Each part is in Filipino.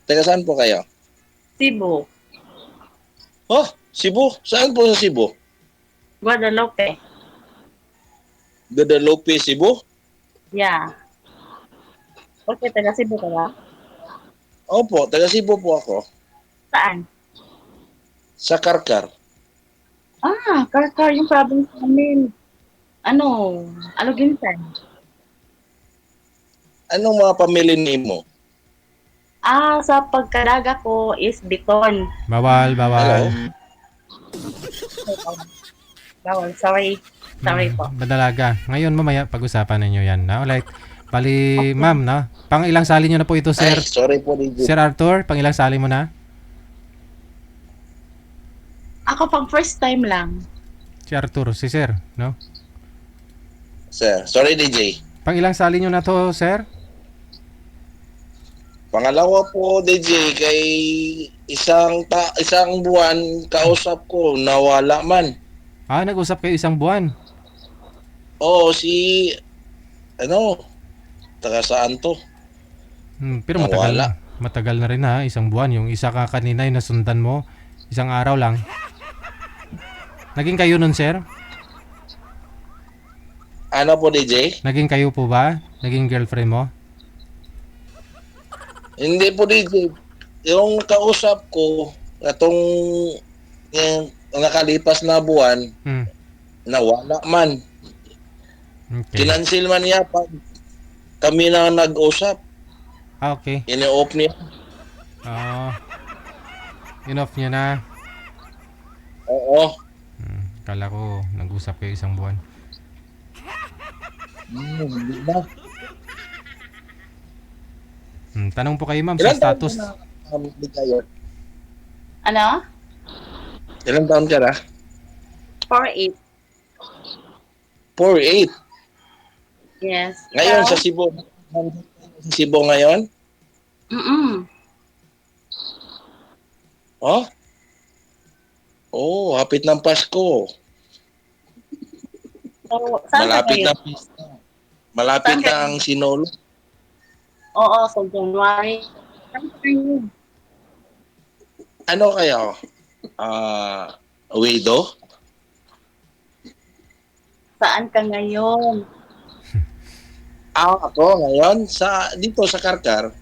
Taga saan po kayo? Cebu. Oh, Cebu. Saan po sa Cebu? Guadalupe. Guadalupe, Cebu? Yeah. Okay, taga Cebu ka ba? Opo, taga Cebu po ako. Saan? Sa Karkar. Karkar yung province namin. Ano? Aluginsan. Anong mga pamilya mo? Sa pagkaraga ko is Biton. Bawal, bawal. Hello? Bawal, sorry. Sorry po. Badalaga. Ngayon mamaya pag-usapan ninyo yan. No? Like, bali, Okay. ma'am, no? Pang ilang sali nyo na po ito, Ay, sir? sorry po, DJ. Sir Arthur, pang ilang sali mo na? Ako pang first time lang. Si Arthur, si sir, no? Sir, sorry, DJ. Pang ilang sali nyo na to, sir? Pangalawa po, DJ, kay isang buwan kausap ko, nawala man. Nag-usap kayo isang buwan. Oo, ano, taga saan to? Pero Nawala. matagal na rin ha, isang buwan. Yung isa ka kanina yung nasundan mo, isang araw lang. Naging kayo nun, sir? Ano po, DJ? Naging kayo po ba? Naging girlfriend mo? Hindi po, DJ. Yung kausap ko, yung nakalipas na buwan, Hmm. nawala man. Okay. Kinansil man niya pag kami na nag-usap. Okay. Ini-off niya. Oo. Enough niya na. Oo. Kala ko nag-usap kayo isang buwan. Hindi na. Tanong po kayo, ma'am, sa Ilan taon ka status. na, Ligayon? Ano? Ilan taon ka na? 4-8. 4'8". Yes. Ngayon Ikaw? sa Cebu. Sa Cebu ngayon? Mm-mm. Oh? Oh, hapit ng Pasko. So, saan ka Malapit kayo? na pista. Malapit Saan ka? na ang Sinolo. Oo, sa January. Saan ka kayo? Ano kayo? Widow? Saan ka ngayon? Ako ngayon dito sa Karkar.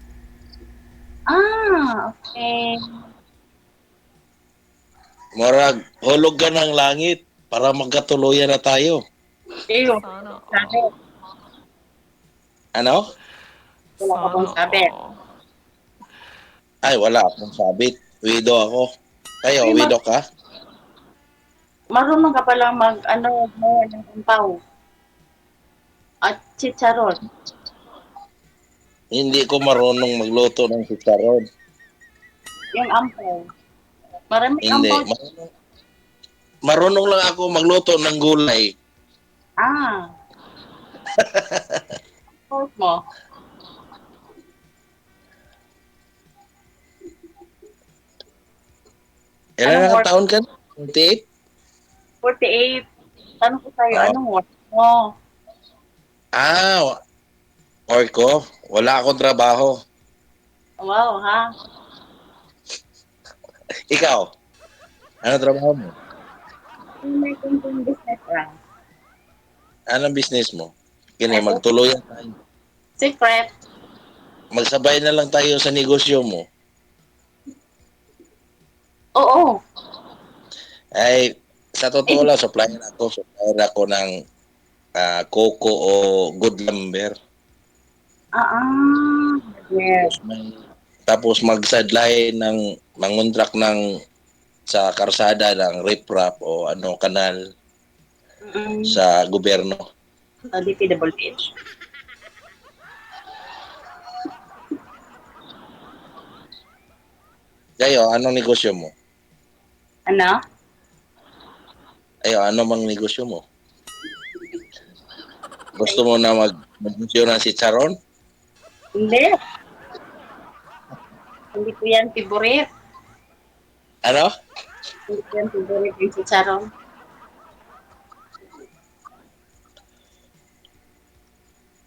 Okay. Murag hulog ka ng langit para magkatuluyan na tayo. Ew. Sabi. Ano? Wala ka bang sabi? Ay, wala akong sabit. Widow ako. Kayo, Ay, widow ka? Marunong ka palang gumawa ng ampaw. At chicharon. Hindi ko marunong magluto ng chicharon. Yung ampaw. Maraming Hindi. ampaw. Marunong lang ako magluto ng gulay. Ah. Pork mo. Ilan Anong na work? taon ka? 28? 48. Tanong ko sa'yo, Ah. anong work mo? Work ko. Wala akong trabaho. Wow, ha? Ikaw, ano trabaho mo? May kunting business lang. Anong business mo? Kini, Eto, magtuluyan tayo. secret. Magsabay na lang tayo sa negosyo mo. Oo. Ay, sa totoo lang, supplier ako ng coco o good lumber. Yes. Tapos mag-sideline ng mangontract sa karsada ng riprap o kanal Mm-mm. sa gobyerno. Sa DPWH. Kayo, anong negosyo mo? Ano? Ano mang negosyo mo? Gusto mo na mag-negosyo ng si Charon? Hindi. Hindi ko yan favorite. Ano? Hindi ko yan favorite yung chicharon.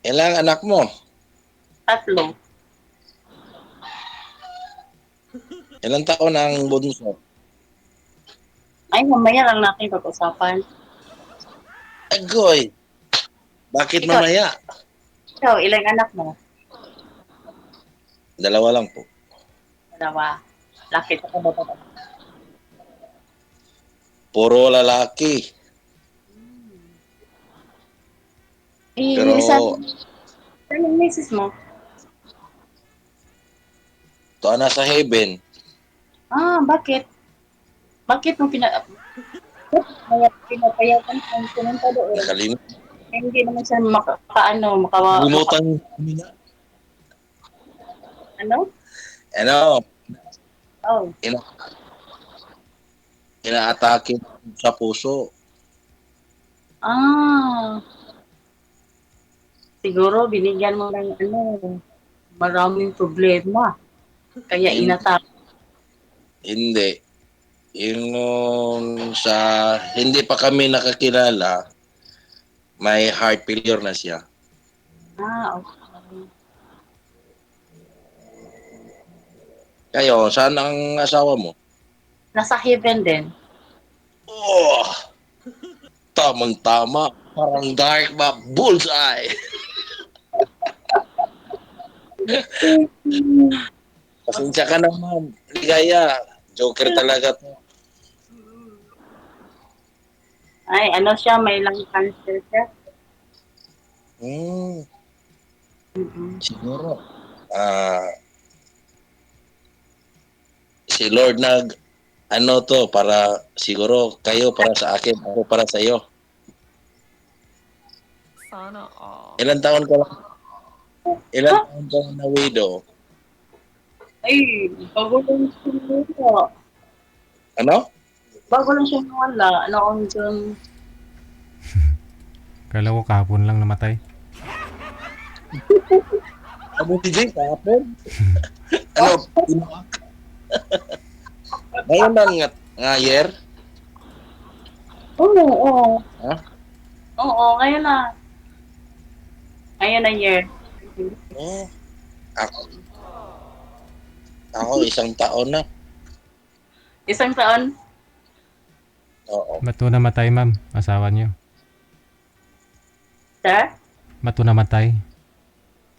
Ilang anak mo? 3. Ilang taon ang bunso? Ay, mamaya lang natin pag-usapan. Agoy, bakit Ikaw, mamaya? ikaw, ilang anak mo? Dalawa lang po. Dalawa. Laki ka ba ba? Puro lalaki. Eh, Pero, saan yung misis mo? to na sa heaven. Ah, bakit? Bakit mo pinapayagan kung pumunta doon? Nakalimutan. Eh, hindi naman siya maka, Nakalimutan kami na. ano? Ano, Oh. ina inaatake sa puso. Ah, siguro binigyan mo ng maraming problema. Kaya Hin- inatake. Hindi. Yung sa hindi pa kami nakakilala, may heart failure na siya. Ah, okay. Kayo, saan ang asawa mo? Nasa heaven din. Oh, tamang-tama. Parang dark ba? Bullseye. Pasensya ka naman. Ligaya. Joker talaga to. Ay, ano siya, may lung cancer siya. Hmm, Mm-mm. siguro. Si Lord ano to, para siguro kayo para sa akin, ako para sa iyo. Sana all. Ilan taon ka lang? Ilan taon ka na widow? Ay, bago lang siya nawala. Ano? Bago lang siya nawala. Noong June. Kala ko kahapon lang namatay. Ano DJ kahapon? Ano? Ngayon lang nga year? Oo, oo. Ha? Oo, ngayon na. Ngayon na year. Oh, ako. Ako isang taon na. Isang taon. Oo. Ba't to namatay, ma'am? Asawa niyo. Sir? Ba't to namatay?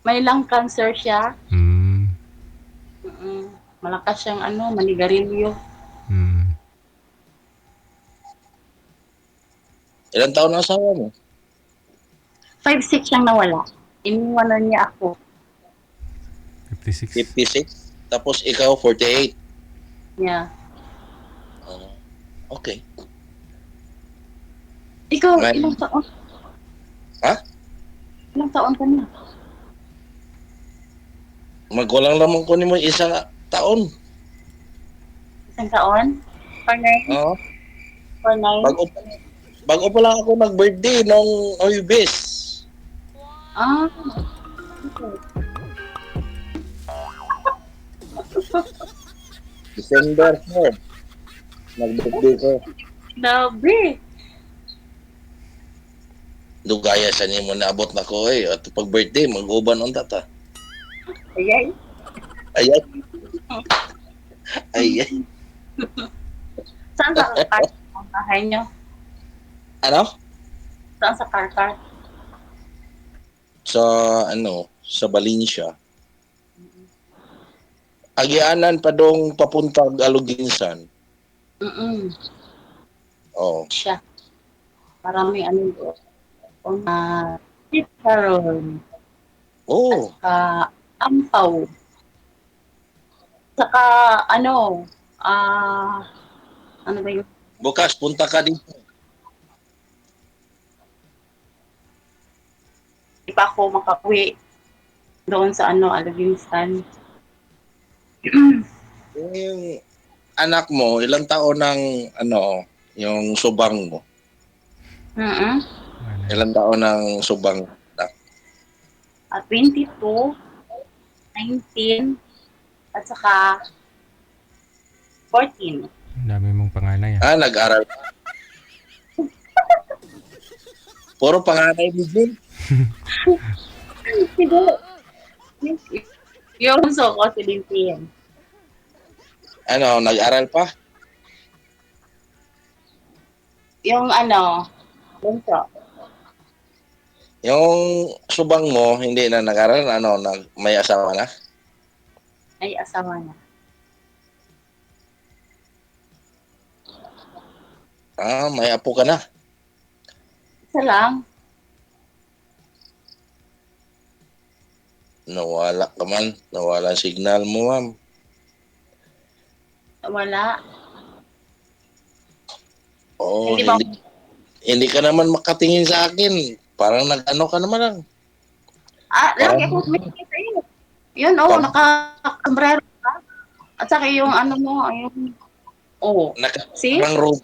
May lung cancer siya. Hmm. Mm-mm. Malakas siyang manigarilyo. Hmm. Ilan taon ang asawa mo? 5'6" siyang nawala. Iniwanan niya ako. 56. 56. Tapos ikaw 48. Yeah. Oh, okay. Ikaw, May- ilang taon? Ha? Ilang taon ka na? Magwalang lamang ko ni mo isang taon. Isang taon? For nine? Oo. For nine? Bago pa lang ako nag-birthday nung Huwebes. Ah. December 4. Nag-birthday ko. Grabe. Dugaya sa nimo naabot na ko eh. At pag birthday, mag-uban on tata. Ayay. Ayay. Ayay. Saan sa Karkar ang bahay niyo? Ano? Saan sa Karkar? Sa Valencia. Agianan pa dong papuntag Aluginsan. Mm-mm. Oh. Siya. Maraming doon. Chicharon. Oh. Ampaw. Saka, ano ba yun? Bukas punta ka dito. Di pa ako makauwi doon sa Alavinsan. Yung anak mo, ilang taon ng yung subang mo? Mm-mm. Ilang taon ng subang? 22, 19, at saka 14. Ang dami mong panganay. Nag-aral. Puro panganay ni Jim. Siguro, yung bunso ko si Lintian. Ano, nag-aral pa? Yung bunso. Yung subang mo, hindi na nag-aral, ano, may asawa na? Ay, asawa na. Ah, may apo ka na. Isa lang. Nawala ka man. Nawala ang signal mo, ma'am. Wala. Oh, Hindi ba? hindi ka naman makatingin sa akin. Parang nag-ano ka naman lang. Lagi Parang, ako tumingin sa iyo. Yun, parang naka-sombrero ka. At saka yung mo, see? parang robe.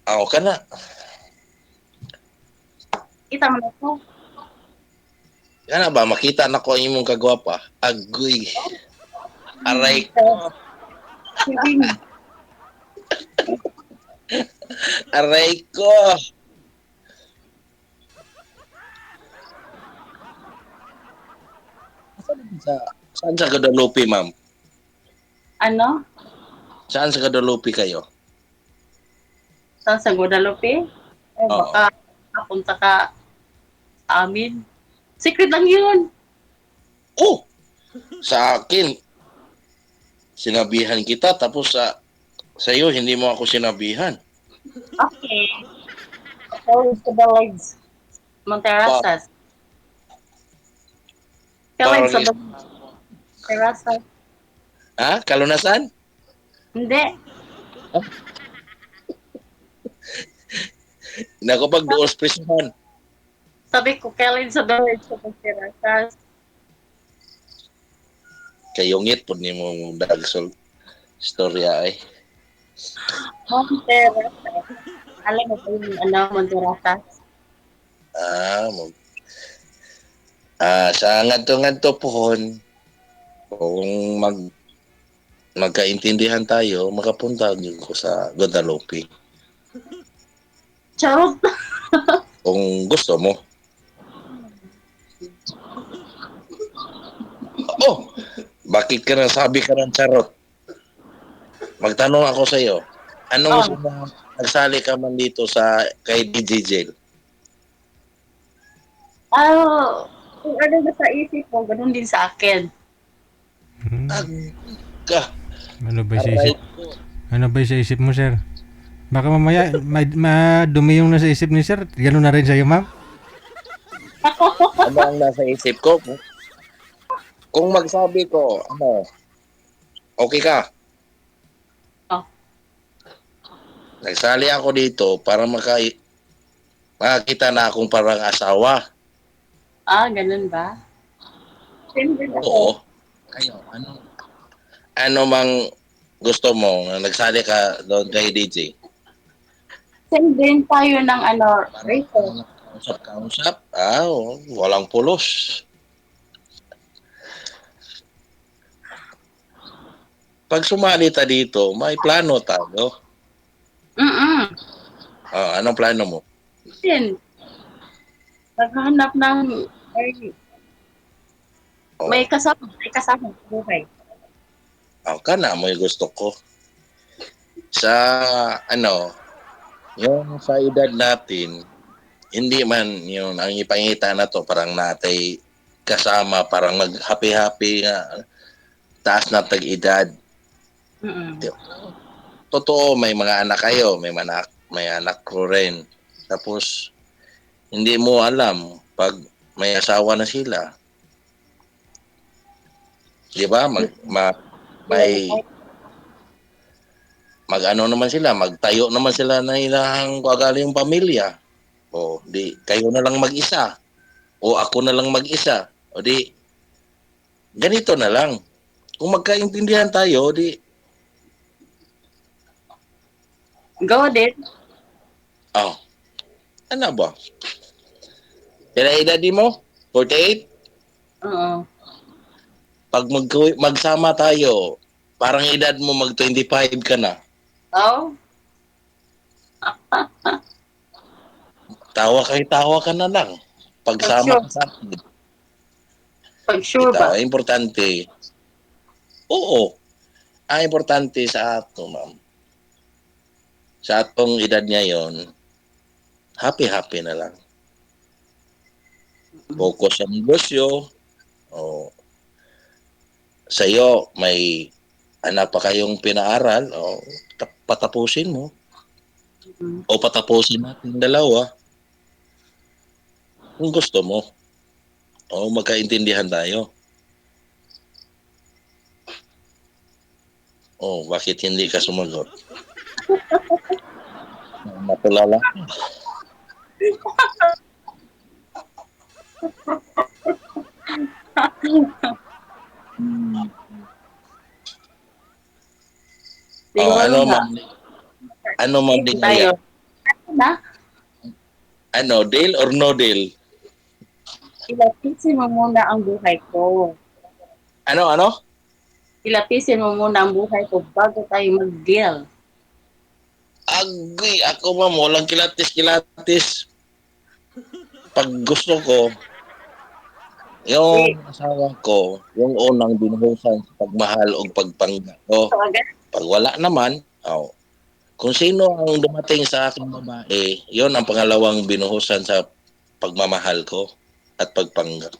Ako ka na. Kita mo na to. Yan ba, makita na ko ang imong kagwapa. Agoy. Aray ko. Sibing. Aray ko. Saan sa Guadalupe, ma'am? Ano? Saan sa Guadalupe kayo? Sa Guadalupe? Oo. Baka napunta ka sa amin. Secret lang yun. Oh! Sa akin, sinabihan kita, tapos sa iyo, hindi mo ako sinabihan. Okay. So, sa the Lloyds. Monterrasas. Kailan Parang sa the Monterrasas? Ha? Kalunasan? Hindi. Nakapag-duos prisuhan. Sabi ko, kailan sa the Lloyds sa Monterrasas? Kayungit po ni mo dagsol storya ay. Monterrasas. Alam mo ba yung Monterrasas? Sa ngadto-ngadto pohon, kung magkaintindihan tayo, makapunta din ko sa Guadalupe. Charot. Kung gusto mo. Oh! Bakit ka nasabi ka ng charot? Magtanong ako sa iyo. Anong gusto mo? Nagsali ka man dito kay DJ Jail? Kung ano ba sa isip mo, ganun din sa akin. Ka. Ano ba sa isip? Ano ba sa isip mo, sir? Baka mamaya madumi yung nasa isip ni sir. Ganun na rin sa'yo, ma'am. Ano ang nasa isip ko? Kung magsabi ko, okay ka? Oh. Nagsali ako dito para makakita na akong parang asawa. Ganun ba? Siyempre Oo. Kayo, ano mang gusto mo na nagsali ka doon kay DJ? Send din tayo ng racer. Kausap? Walang pulos. Pag sumali ta dito, may plano tayo. Anong plano mo? Then, naghahanap ng may kasama sa buhay. Ka na, may gusto ko. Sa, yung sa edad natin, hindi man yun, ang ipangita na to, parang natay kasama, parang mag-happy-happy nga, taas na tag-edad. Totoo, may mga anak kayo, may anak ko rin. Tapos, hindi mo alam, pag may asawa na sila, di ba, mag-ano naman sila, magtayo naman sila na ilang kagaling pamilya. O di kayo na lang mag-isa. O ako na lang mag-isa. O di ganito na lang. Kung magkaintindihan tayo, di Go din. Ano ba? Kaya edad mo? 48? Oo. Pag magsama tayo, parang edad mo mag-25 ka na. Oh? Tawa ka na lang. Pagsama ka sa akin. Pag sure ba? Importante. Oo. ang importante sa ato, ma'am, sa atong edad ngayon, happy-happy na lang. Focus sa negosyo. O, sa iyo, may anak pa kayong pinaaral, o, patapusin mo. Mm. O patapusin natin dalawa. Kung gusto mo. O magkaintindihan tayo. O, bakit hindi ka sumagot? Matulala. O, Siguro ano, nga. ma'am? Ano, ma'am, Sige Ligaya? tayo. Ano na? Ano, deal or no deal? Ilapisin mo muna ang buhay ko. Ano? Ilapisin mo muna ang buhay ko bago tayo mag-deal. Agree ako, ma'am. Walang kilatis-kilatis. Pag gusto ko, yung asawa ko, yung unang binuhusan sa pagmahal o pagpangga ko. So, agad, Pag wala naman, kung sino ang dumating sa aking babae, yon ang pangalawang binuhusan sa pagmamahal ko at pagpangga.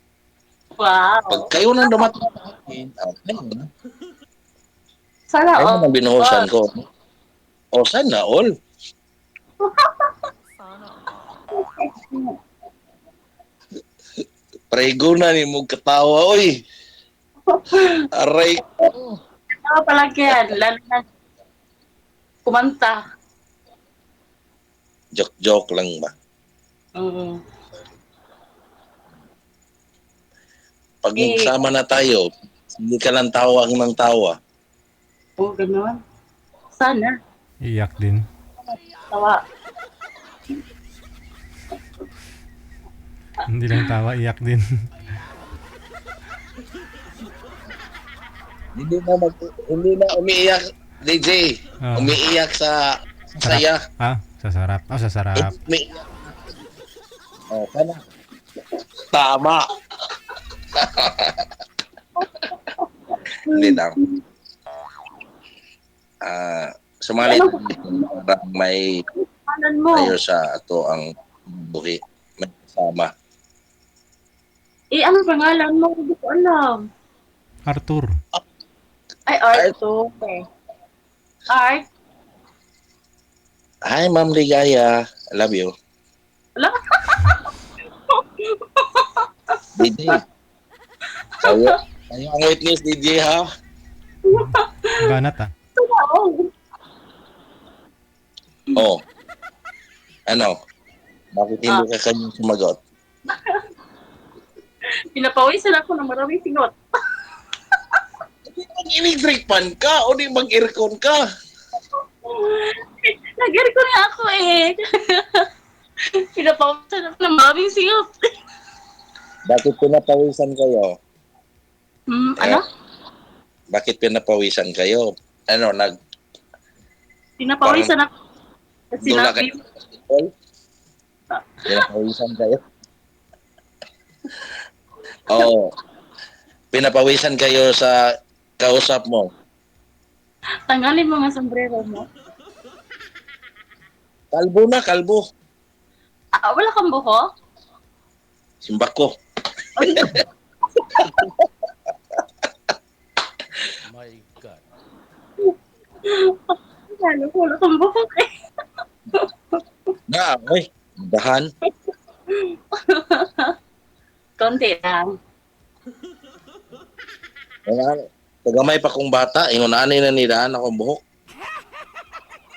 Pag wow. kayo nang dumating sa akin, kayo na. Sana Kayo all. nang binuhusan ko. O sana all. Prego na ni mo katawa, oy. Aray. Ano pala yan? Lalo na kumanta. Joke lang ba? Mm. Pag nagsama na tayo, hindi ka lang tawag ng tawa. Oh, ganun. Sana. Iyak din. Tawa. Hindi lang tawa, iyak din. Hindi na umiiyak, DJ. Ah. Umiiyak sa saya. Sa sarap. Sa sarap. Umiiyak. Sana. Tama. Hindi lang. Sumalit para may Kanan mo. tayo sa ato ang buhi. May kasama. Ano pangalan mo? Hindi ko alam. Arthur. Ay, Art to. Okay. Art? Hi, Ma'am Ligaya. I love you. Wala. DJ. Kayo ang witness, DJ, ha? Banat ah. Oh. Ano? Bakit hindi ka kanyang sumagot? Pinapawisan ako ng maraming singot. Mag-electric fan ka o di mag-aircon ka? Nag-air ko nga ako eh. Pinapawisan ako ng maraming singot. Bakit pinapawisan kayo? Ano? Bakit pinapawisan kayo? Ano, Pinapawisan ako. Kasi dula sinabi kayo sa basketball? Pinapawisan kayo? Oo. Pinapawisan kayo sa kausap mo. tanggalin mo nga sombrero mo. Kalbo na, kalbo. Wala kang buho? Simbak ko. My God. Wala kang buho eh. Oy. Dahan. Konti lang. Tagamay pa kong bata, ingon ani na nidaan akong buhok.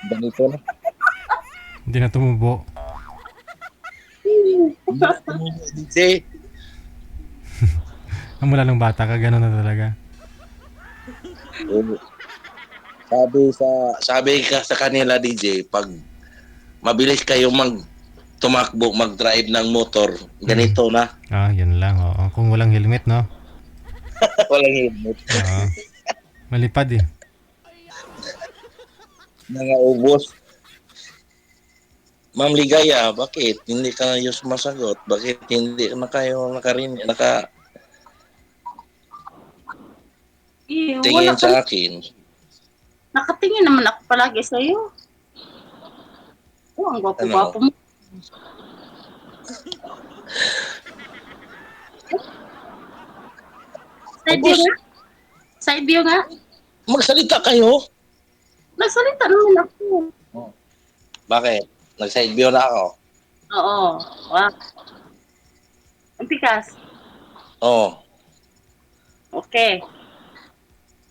Ganito na. Hindi na tumubo. DJ, Mula nung bata ka, gano'n na talaga. sabi ka sa kanila, DJ, pag mabilis kayo tumakbo, mag-drive ng motor, ganito na. Yun lang. Oo. Kung walang helmet, no? Walang helmet. Oo. Malipad eh. Nangaubos. Ma'am Ligaya, bakit hindi kayo sumasagot? Bakit hindi na kayo Wala tingin kang, sa akin? Nakatingin naman ako palagi sa'yo. Oh, ang gwapo-gwapo mo. Side view Tapos, nga. Side view nga. magsalita kayo. Nagsalita naman ako. Bakit? Nag-side view na ako. Oo. Wow. Ang tikas. Oh, Okay.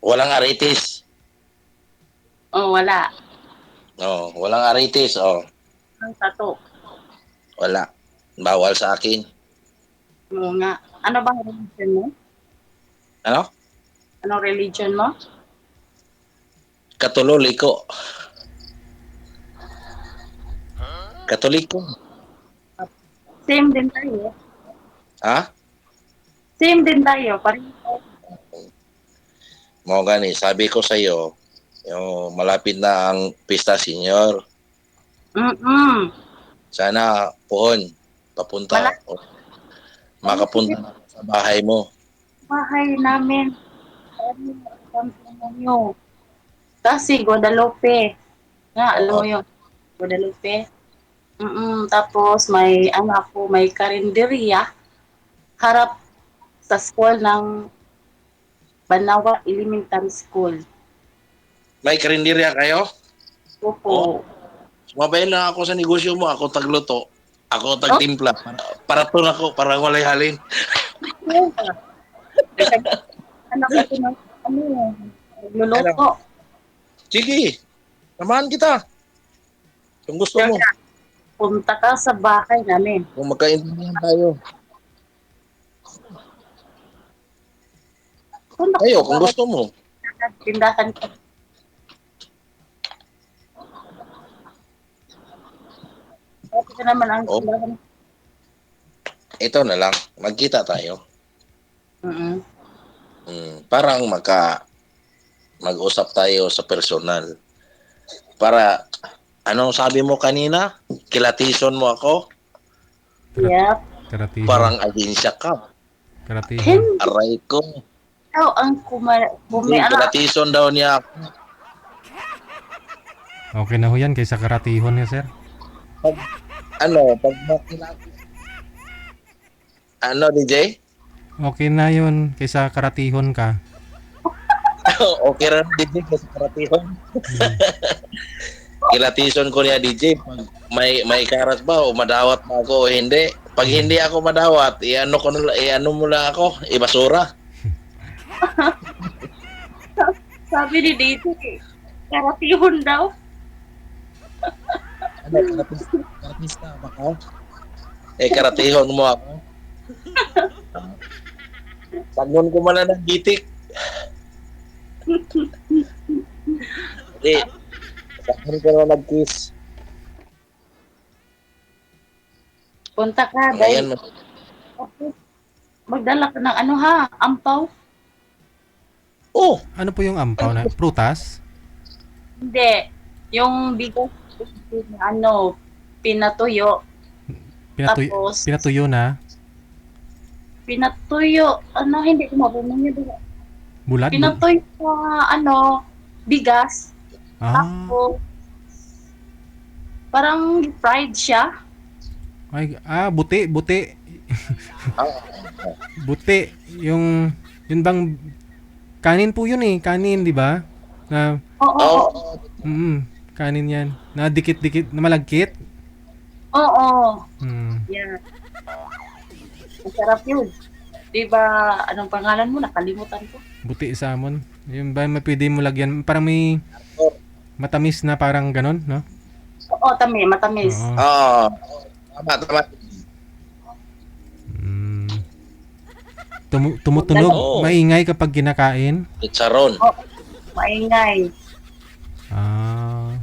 walang aritis. Oh, wala. Oh, walang aritis. Oh, Ang tato. wala. Bawal sa akin. Oo nga. Ano ba ang religion mo? Ano? Anong religion mo? Katoliko. Katoliko. Same din tayo. Ha? Same din tayo. Pareho. Mo gani, sabi ko sa iyo, yung malapit na ang Pista Senior. Mm-mm. Sana pohon papunta Malapit. o makapunta na sa bahay mo. Bahay namin. Ano? Kasi Guadalupe. Nga, alam mo yun. Guadalupe. Tapos may ano ako, may karinderya harap sa school ng Banawa Elementary School. May karinderya kayo? Opo. Sumabay lang ako sa negosyo mo, ako tagluto. Ako tagtimpla. Para to na ko, para walay halin. Anak ako ng ano, nagluluto. Sige, samahan kita. Kung gusto mo. Punta ka sa bahay namin. Kung magkaintindihan tayo. Punta ka Kayo, sa kung bahay, gusto mo. tindahan ka. Okay naman ang Oh. tindahan. Ito na lang, magkita tayo. Mm-mm. Parang mag-usap tayo sa personal. Para, anong sabi mo kanina? Kilatison mo ako? Yep. Karatihon. Parang agensya ka. Karatihon. Aray ko. Ikaw ang kumiala. Kilatison daw niya ako. Okay na ho yan kaysa karatihon niya, sir. Pag makilala. Ano, DJ? Okay na yun kaysa karatihon ka. Okay rin, DJ, kasi karatihon. Kilatison ko niya, DJ. Pag may karat ba o madawat ba ako o hindi? Pag hindi ako madawat, iano mo lang ako, ibasura. Sabi ni Dito, karatihon daw. Karatista ba ka? Karatihon mo ako. Tagon ko man ng gitik. Hindi. Tagon ko na nag-kiss. Punta ka, Ngayon, dahil magdala ka ng ano ha, ampaw. oh, Ano po yung ampaw na? Prutas? Hindi. Yung bigas, ano, pinatuyo. Tapos, Pinatuyo na? pinatuyo, ano, hindi ko mabunong yun. Bulat? Pinatuyo sa, ano, bigas. Ah, Tapos, parang fried siya. buti. Buti. Yung bang kanin po yun eh. Kanin, di ba? Na, Oo, kanin yan. Na dikit-dikit, na malagkit. oo. Hmm. Yan. Ang sarap yun. Di ba, anong pangalan mo? Nakalimutan ko. Buti salmon. Yung ba may pwede mo lagyan? Parang may matamis na parang ganon, no? Oo, matamis. Oo. tama. Tumutunog, Oo. maingay kapag kinakain. Chicharon. Maingay. Ah.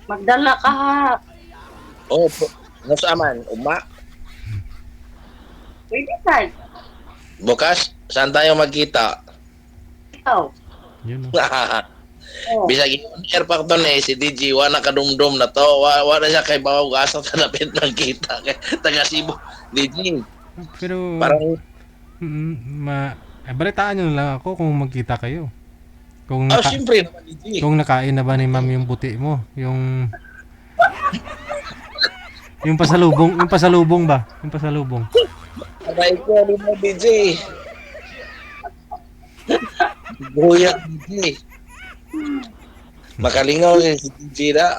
Magdala ka ha. Oh, nasa man, uma. Pwede ka. Bukas, saan tayo magkita? Ikaw. Yun. Oh. Bisag i-air pa to si DJ, wala kadumdum na to. Wala siya kay Bawaw Gasa sa lapit ng kita. Kay taga Cebu. DJ, Pero parang balitaan nyo na lang ako kung magkita kayo. Kung, Siyempre naman, DJ. kung nakain na ba ni ma'am yung puti mo? Yung pasalubong ba? Yung pasalubong. Aray ko, ano mo, DJ? Buyak, DJ. Makalingaw si DJ na.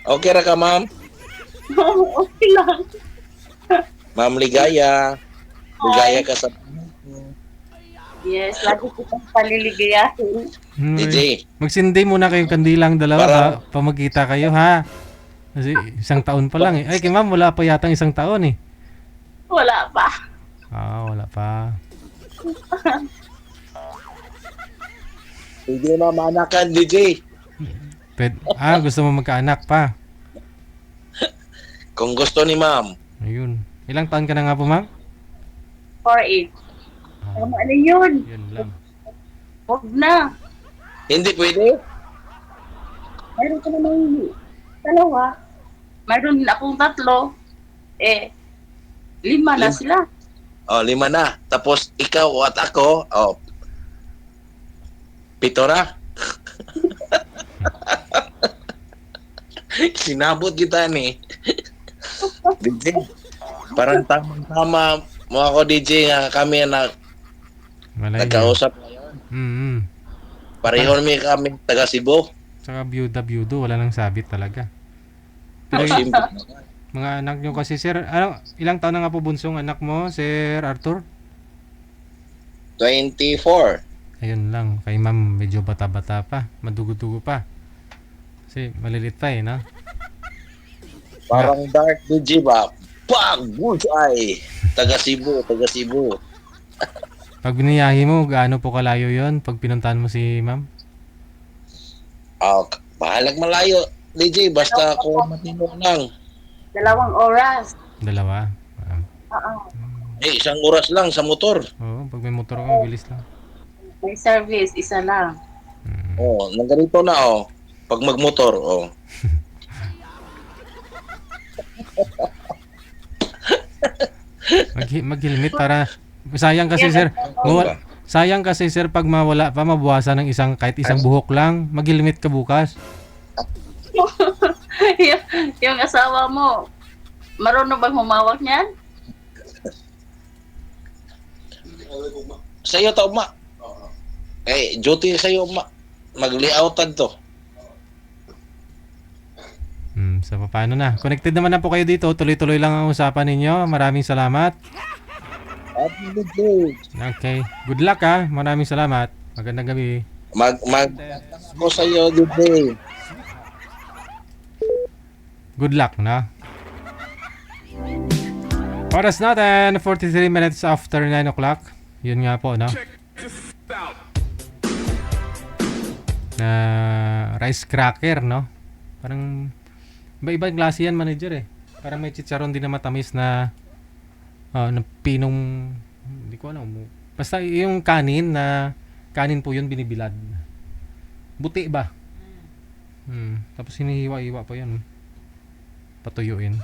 Okay ra ka, ma'am? Okay lang. Ma'am Ligaya. Ligaya ka sa Yes, lagi kitang paliligayahin. DJ. Magsindi muna kayong kandilang dalawa Para- pa magkita kayo ha. Kasi isang taon pa lang eh. Ay, kay ma'am, wala pa yatang isang taon eh. Wala pa. Wala pa. Hindi na manakan, DJ. Gusto mo magkaanak pa. Kung gusto ni ma'am. Ayun. Ilang taon ka na nga po, ma'am? 4-8. Ano yun? Yun lang. Huwag na. Hindi pwede. Mayroon ka namang dalawa. Mayroon din akong 3. 5 na sila. 5 na. Tapos ikaw at ako, 7 na. Sinabot kita ni. DJ. Parang tamang-tama mo ako, DJ, nga kami na Malay niya. nagkausap ngayon. Pareho kami taga Cebu. Saka byuda, wala nang sabit talaga. Oh, Pero simple. mga anak nyo kasi, sir, ilang taon na nga po bunsong anak mo, Sir Arthur? 24. Ayun lang, kay ma'am medyo bata-bata pa, madugo-dugo pa. Kasi malilit pa eh, no? Parang dark DJ ba? Pag! Bullseye! Taga Cebu, taga Cebu. Pag biniyahe mo, gaano po kalayo yon pag pinuntahan mo si ma'am? Bahalag malayo, DJ. Basta ako matino lang. 2 oras. Dalawa. Oo. 1 oras lang sa motor. Oo, pag may motor ka, bilis lang. May service, 1 lang. Nang ganito na, pag magmotor, Mag-helmet para sayang kasi sir. Sayang kasi sir pag mawala pa mabawasan ng kahit isang buhok lang. Mag-helmet ka bukas. yung asawa mo, marunong bang humawak niyan? Sa'yo to, ma. Duty sa'yo, ma. Mag-layoutan to. So paano na? Connected naman na po kayo dito. Tuloy-tuloy lang ang usapan ninyo. Maraming salamat. Happy birthday. Okay. Good luck ha. Maraming salamat. Magandang gabi. Ako sa'yo, DJ. Good luck na. Oras natin, 43 minutes after 9 o'clock. Yun nga po, no? Na rice cracker, no? Parang iba-ibang klase yan, manager eh. Parang may chicharon din na matamis na na pinong, hindi ko alam. Basta yung kanin po yun binibilad. Buti ba? Tapos hinihiwa-hiwa pa yun. Patuyuin.